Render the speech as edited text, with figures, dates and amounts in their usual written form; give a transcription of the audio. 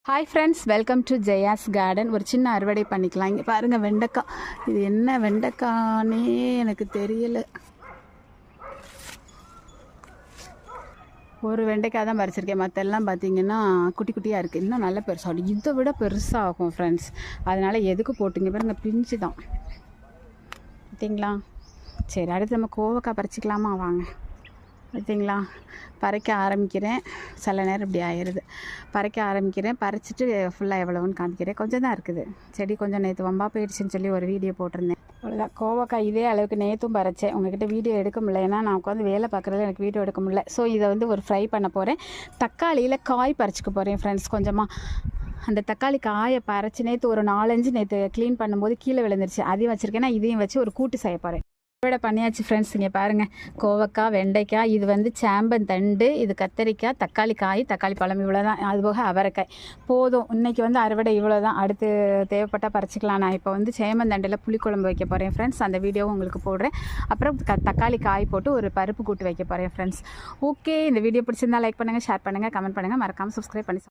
Hi friends, welcome to Jaya's garden. ஒரு சின்ன அறுவடை பண்ணிக்கலாம். இங்கே பாருங்கள் வெண்டைக்காய். இது என்ன வெண்டைக்கானே எனக்கு தெரியலை. ஒரு வெண்டைக்காய் தான் பறிச்சிருக்கேன். மற்றெல்லாம் பார்த்தீங்கன்னா குட்டி குட்டியாக இருக்குது. இன்னும் நல்ல பெருசாகும். இதை விட பெருசாகும் ஃப்ரெண்ட்ஸ். அதனால் எதுக்கு போட்டுங்க பாருங்க, பிஞ்சு தான். பார்த்தீங்களா? சரி, அடுத்து நம்ம கோவக்காய் பறிச்சிக்கலாமா? வாங்க. பார்த்தீங்களா, பறிக்க ஆரம்பிக்கிறேன். சில நேரம் இப்படி ஆயிடுது. பறிக்க ஆரம்பிக்கிறேன். பறிச்சிட்டு ஃபுல்லாக எவ்வளோன்னு காமிக்கிறேன். கொஞ்சம் தான் இருக்குது. செடி கொஞ்சம் நேற்று வம்பா போயிடுச்சுன்னு சொல்லி ஒரு வீடியோ போட்டிருந்தேன். அவ்வளோதான். கோவக்காய் இதே அளவுக்கு நேற்றும் பறித்தேன். உங்கள்கிட்ட வீடியோ எடுக்க முடியல, ஏன்னா நான் உட்காந்து வேலை பார்க்குறதுல எனக்கு வீடியோ எடுக்க முடியல. ஸோ இதை ஒரு ஃப்ரை பண்ண போகிறேன். தக்காளியில் காய் பறிச்சிக்க போகிறேன் ஃப்ரெண்ட்ஸ். கொஞ்சமாக அந்த தக்காளி காயை பறிச்சு நேற்று ஒரு 4-5 நேற்று க்ளீன் பண்ணும்போது கீழே விழுந்துருச்சு. அதையும் வச்சுருக்கேன். இதையும் வச்சு ஒரு கூட்டு செய்ய போகிறேன். அறுவடை பண்ணியாச்சு ஃப்ரெண்ட்ஸ். இங்கே பாருங்கள், கோவக்காய், வெண்டைக்காய், இது சாம்பந்தண்டு, இது கத்தரிக்காய், தக்காளி காய், தக்காளி பழம், இவ்வளோ தான். அதுபோக அவரைக்காய். போதும், இன்றைக்கி அறுவடை இவ்வளோ தான். அடுத்து தேவைப்பட்டால் பறிச்சிக்கலாம். நான் இப்போ சேமந்தண்டில் புளிக்குழம்பு வைக்க போகிறேன் ஃப்ரெண்ட்ஸ். அந்த வீடியோவும் உங்களுக்கு போடுறேன். அப்புறம் தக்காளி காய் போட்டு ஒரு பருப்பு கூட்டு வைக்க போகிறேன் ஃப்ரெண்ட்ஸ். ஓகே, இந்த வீடியோ பிடிச்சிருந்தா லைக் பண்ணுங்கள், ஷேர் பண்ணுங்கள், கமெண்ட் பண்ணுங்கள், மறக்காமல் சப்ஸ்கிரைப் பண்ணி